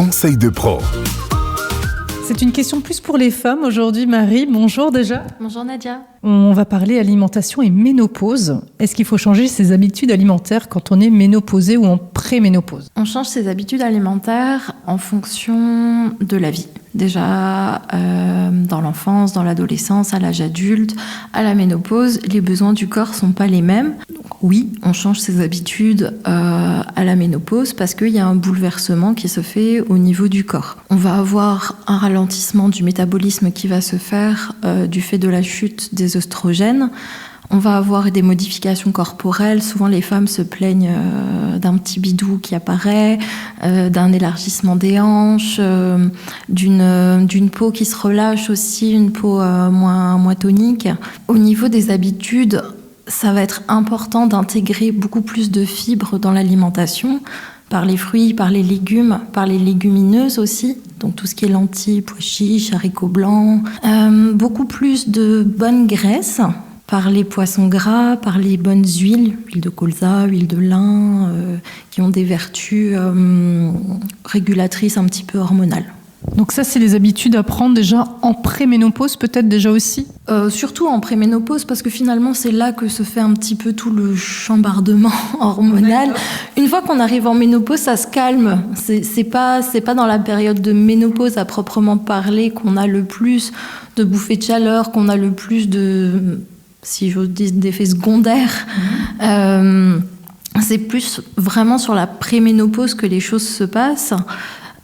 conseils de pro. C'est une question plus pour les femmes aujourd'hui, Marie. Bonjour déjà. Bonjour Nadia. On va parler alimentation et ménopause. Est-ce qu'il faut changer ses habitudes alimentaires quand on est ménopausé ou en préménopause ? On change ses habitudes alimentaires en fonction de la vie. Déjà, dans l'enfance, dans l'adolescence, à l'âge adulte, à la ménopause, les besoins du corps ne sont pas les mêmes. Donc, oui, on change ses habitudes à la ménopause parce qu'il y a un bouleversement qui se fait au niveau du corps. On va avoir un ralentissement du métabolisme qui va se faire du fait de la chute des œstrogènes. On va avoir des modifications corporelles. Souvent, les femmes se plaignent d'un petit bidou qui apparaît, d'un élargissement des hanches, d'une peau qui se relâche aussi, une peau moins tonique. Au niveau des habitudes, ça va être important d'intégrer beaucoup plus de fibres dans l'alimentation, par les fruits, par les légumes, par les légumineuses aussi. Donc tout ce qui est lentilles, pois chiches, haricots blancs. Beaucoup plus de bonnes graisses, par les poissons gras, par les bonnes huiles, huile de colza, huile de lin, qui ont des vertus régulatrices un petit peu hormonales. Donc ça, c'est les habitudes à prendre déjà en préménopause, peut-être déjà aussi ? Surtout en préménopause, parce que finalement, c'est là que se fait un petit peu tout le chambardement hormonal. Une fois qu'on arrive en ménopause, ça se calme. C'est pas dans la période de ménopause à proprement parler qu'on a le plus de bouffées de chaleur, qu'on a le plus de, si j'ose dire, d'effets secondaires. C'est plus vraiment sur la préménopause que les choses se passent.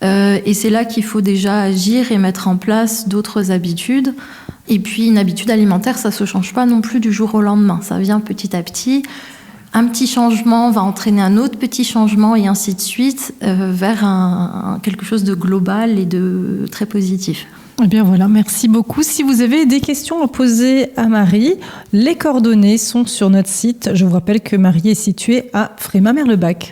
Et c'est là qu'il faut déjà agir et mettre en place d'autres habitudes. Et puis une habitude alimentaire, ça ne se change pas non plus du jour au lendemain. Ça vient petit à petit. Un petit changement va entraîner un autre petit changement et ainsi de suite vers quelque chose de global et de très positif. Eh bien voilà, merci beaucoup. Si vous avez des questions à poser à Marie, les coordonnées sont sur notre site. Je vous rappelle que Marie est située à Frémat-Merlebach.